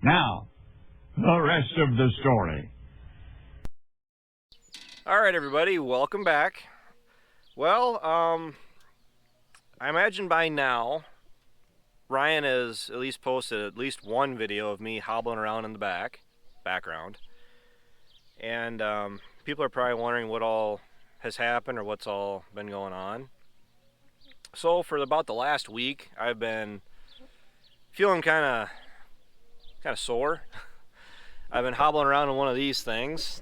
Now, the rest of the story. All right, everybody, welcome back. Well, I imagine by now Ryan has at least posted at least one video of me hobbling around in the background. And people are probably wondering what all has happened or what's all been going on. So for about the last week, I've been feeling kind of sore. I've been hobbling around in one of these things,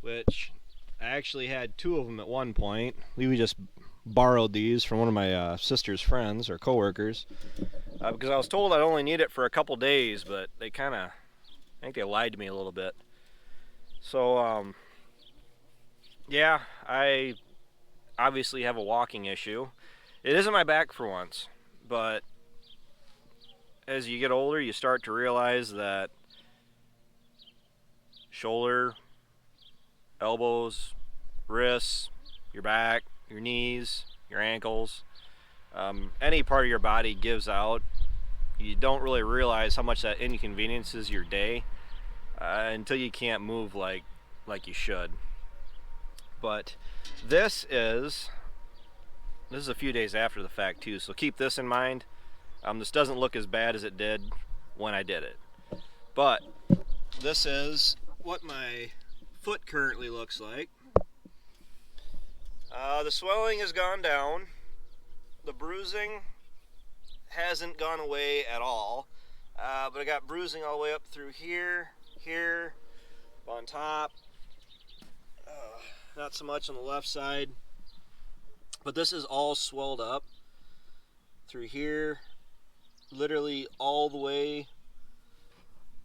which I actually had two of them at one point. We just borrowed these from one of my sister's friends or coworkers because I was told I'd only need it for a couple days, but I think they lied to me a little bit. So yeah, I obviously have a walking issue. It isn't my back for once, but as you get older, you start to realize that shoulder, elbows, wrists, your back, your knees, your ankles, any part of your body gives out. You don't really realize how much that inconveniences your day until you can't move like you should. But this is a few days after the fact too, so keep this in mind. This doesn't look as bad as it did when I did it, but this is what my foot currently looks like. The swelling has gone down. The bruising hasn't gone away at all, but I got bruising all the way up through here, on top. Not so much on the left side, but this is all swelled up through here, literally all the way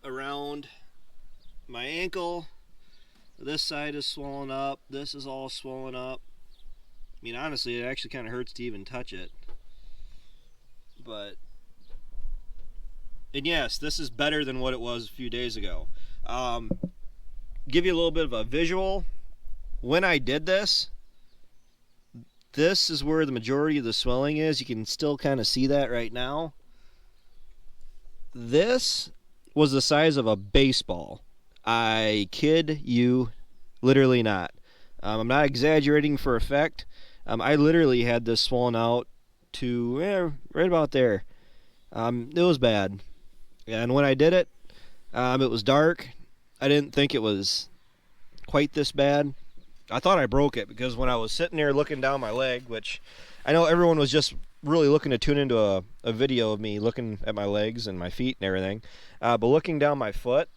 around my ankle. This side is swollen up. This is all swollen up. I mean, honestly, it actually kind of hurts to even touch it. And yes, this is better than what it was a few days ago. Give you a little bit of a visual. When I did this is where the majority of the swelling is. You can still kind of see that right now. This was the size of a baseball. I kid you literally not. I'm not exaggerating for effect. I literally had this swollen out to right about there. It was bad. And when I did it, it was dark. I didn't think it was quite this bad. I thought I broke it because when I was sitting there looking down my leg, which I know everyone was just really looking to tune into a video of me looking at my legs and my feet and everything, but looking down my foot,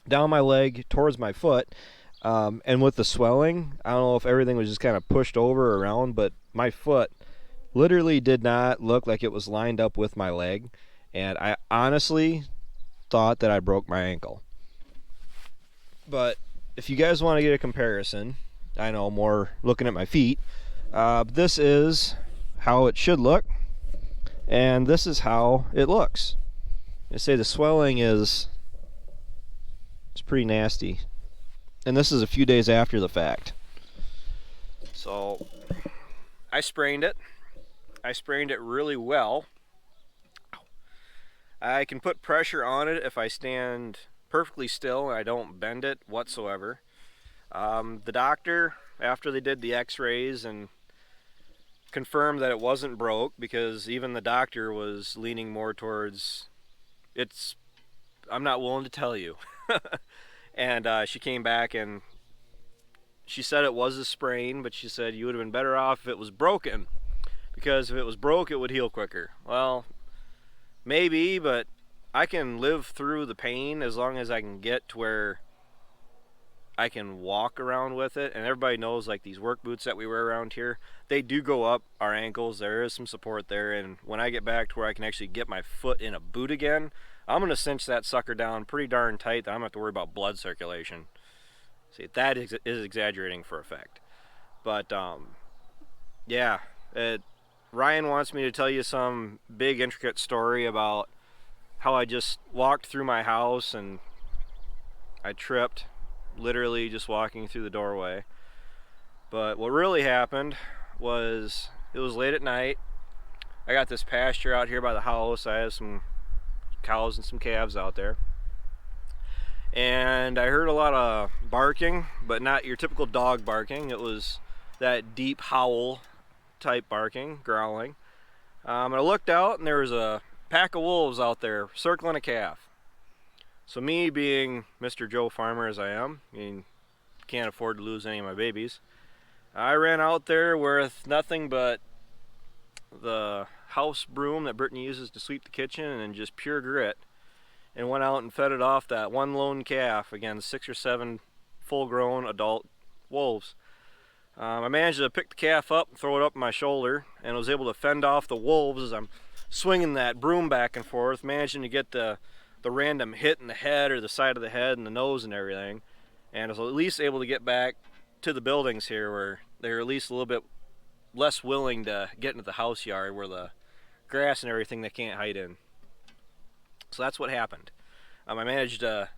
down my leg towards my foot, and with the swelling, I don't know if everything was just kind of pushed over or around, but my foot literally did not look like it was lined up with my leg, and I honestly thought that I broke my ankle. But if you guys want to get a comparison, I know more looking at my feet, this is how it should look, and this is how it looks. I say the swelling it's pretty nasty, and this is a few days after the fact. So I sprained it really well. I can put pressure on it if I stand perfectly still and I don't bend it whatsoever. The doctor, after they did the x-rays and confirmed that it wasn't broke, because even the doctor was leaning more towards I'm not willing to tell you. And she came back and she said it was a sprain, but she said you would have been better off if it was broken, because if it was broke it would heal quicker. Well, maybe, but I can live through the pain as long as I can get to where I can walk around with it. And everybody knows, like, these work boots that we wear around here, they do go up our ankles. There is some support there, and when I get back to where I can actually get my foot in a boot again, I'm going to cinch that sucker down pretty darn tight that I'm going to have to worry about blood circulation. See, that is exaggerating for effect. But yeah, Ryan wants me to tell you some big intricate story about how I just walked through my house and I tripped, literally just walking through the doorway. But what really happened was, it was late at night. I got this pasture out here by the house. I have some cows and some calves out there. And I heard a lot of barking, but not your typical dog barking. It was that deep howl type barking, growling. And I looked out, and there was a pack of wolves out there circling a calf. So me being Mr. Joe Farmer as I am, I mean, can't afford to lose any of my babies, I ran out there with nothing but the house broom that Brittany uses to sweep the kitchen and just pure grit, and went out and fed it off that one lone calf against 6 or 7 full-grown adult wolves. I managed to pick the calf up and throw it up my shoulder, and was able to fend off the wolves as I'm swinging that broom back and forth, managing to get the random hit in the head or the side of the head and the nose and everything. And I was at least able to get back to the buildings here where they're at least a little bit less willing to get into the house yard where the grass and everything they can't hide in. So that's what happened. I managed to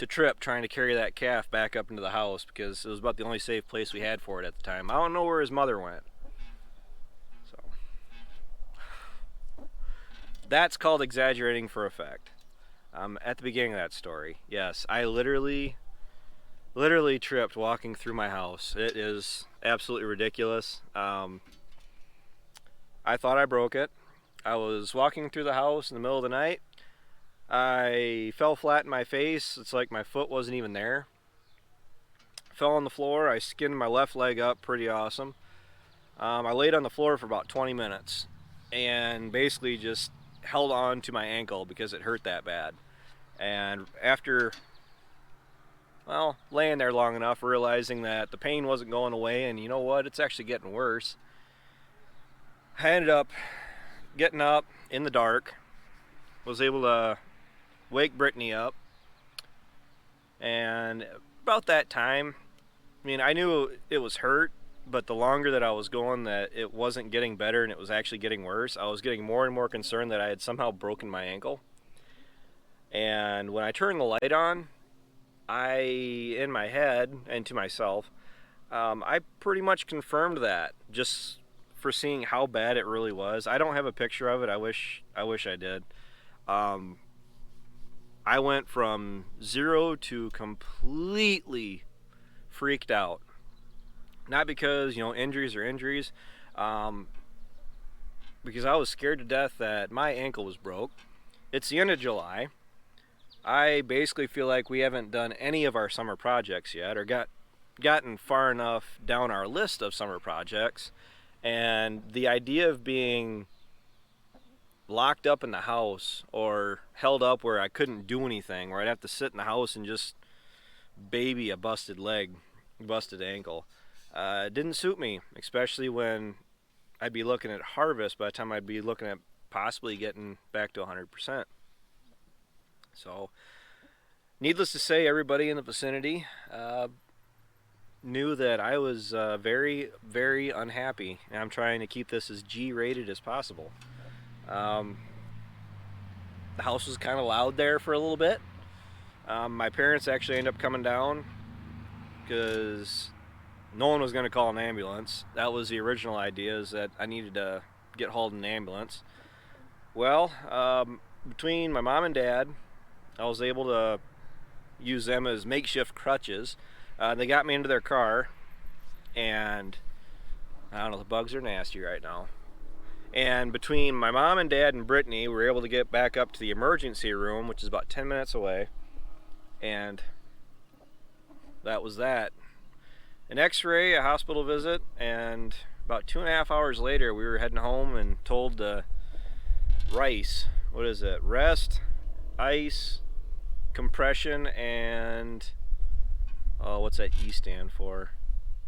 trip trying to carry that calf back up into the house because it was about the only safe place we had for it at the time. I don't know where his mother went. So that's called exaggerating for effect. At the beginning of that story, yes, I literally tripped walking through my house. It is absolutely ridiculous. I thought I broke it. I was walking through the house in the middle of the night. I fell flat in my face. It's like my foot wasn't even there. Fell on the floor. I skinned my left leg up pretty awesome. I laid on the floor for about 20 minutes and basically just held on to my ankle because it hurt that bad. And after, well, laying there long enough, realizing that the pain wasn't going away, and you know what, it's actually getting worse, I ended up getting up in the dark, was able to wake Brittany up, and about that time, I mean, I knew it was hurt, but the longer that I was going that it wasn't getting better and it was actually getting worse, I was getting more and more concerned that I had somehow broken my ankle. And when I turned the light on, in my head and to myself, I pretty much confirmed that, just for seeing how bad it really was. I don't have a picture of it. I wish I did. I went from 0 to completely freaked out. Not because, injuries are injuries, because I was scared to death that my ankle was broke. It's the end of July. I basically feel like we haven't done any of our summer projects yet, or gotten far enough down our list of summer projects, and the idea of being locked up in the house or held up where I couldn't do anything, where I'd have to sit in the house and just baby a busted leg, busted ankle, didn't suit me, especially when I'd be looking at harvest by the time I'd be looking at possibly getting back to 100%. So, needless to say, everybody in the vicinity knew that I was very, very unhappy, and I'm trying to keep this as G-rated as possible. The house was kind of loud there for a little bit. My parents actually ended up coming down because no one was going to call an ambulance. That was the original idea, is that I needed to get hauled in an ambulance. Well, between my mom and dad, I was able to use them as makeshift crutches. They got me into their car, and I don't know, the bugs are nasty right now. And between my mom and dad and Brittany, we were able to get back up to the emergency room, which is about 10 minutes away, and that was that. An x-ray, a hospital visit, and about 2.5 hours later, we were heading home and told to rest, ice, compression, and what's that E stand for?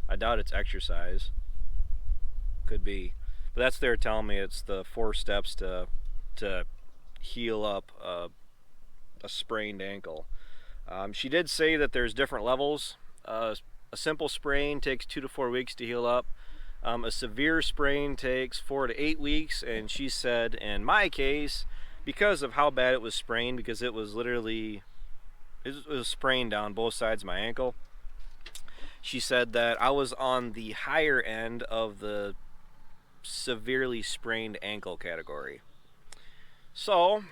I doubt it's exercise. Could be, but that's they're telling me it's the 4 steps to heal up a sprained ankle. She did say that there's different levels. A simple sprain takes 2 to 4 weeks to heal up. A severe sprain takes 4 to 8 weeks, and she said in my case, because of how bad it was sprained, because it was sprained down both sides of my ankle, she said that I was on the higher end of the severely sprained ankle category. So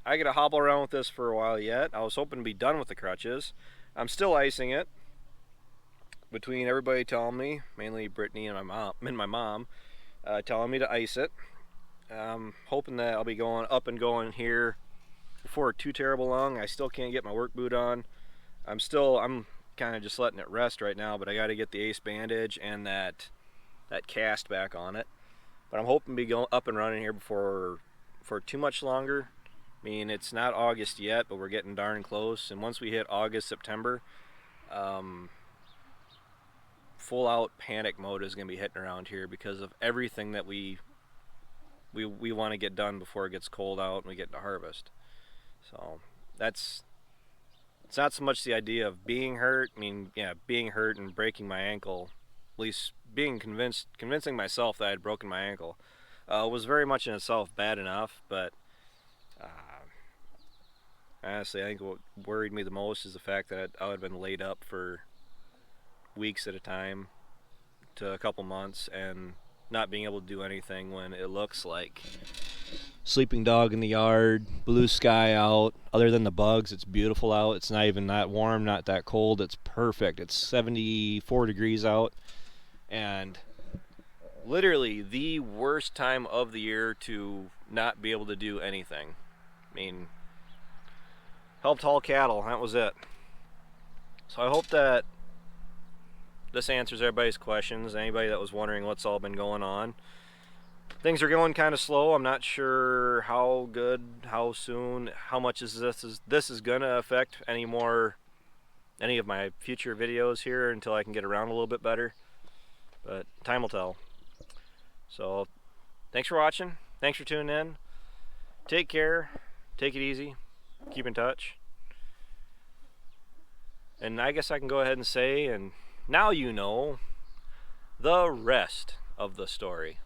I get to hobble around with this for a while yet. I was hoping to be done with the crutches. I'm still icing it. Between everybody telling me, mainly Brittany and my mom, telling me to ice it. Hoping that I'll be going up and going here before too terrible long. I still can't get my work boot on. I'm kind of just letting it rest right now, but I got to get the ace bandage and that cast back on it. But I'm hoping to be going up and running here before for too much longer. I mean, it's not August yet, but we're getting darn close. And once we hit August, September, full out panic mode is going to be hitting around here because of everything that we want to get done before it gets cold out and we get into harvest. So it's not so much the idea of being hurt. I mean, yeah, being hurt and breaking my ankle, at least convincing myself that I had broken my ankle, was very much in itself bad enough. But honestly, I think what worried me the most is the fact that I would have been laid up for weeks at a time to a couple months and not being able to do anything when it looks like sleeping dog in the yard, blue sky out. Other than the bugs, it's beautiful out. It's not even that warm, not that cold. It's perfect. It's 74 degrees out, and literally the worst time of the year to not be able to do anything. I mean, helped haul cattle, that was it. So I hope that this answers everybody's questions. Anybody that was wondering what's all been going on. Things are going kind of slow. I'm not sure how good, how soon, how much this is going to affect any of my future videos here until I can get around a little bit better. But time will tell. So thanks for watching. Thanks for tuning in. Take care. Take it easy. Keep in touch. And I guess I can go ahead and say, and now you know the rest of the story.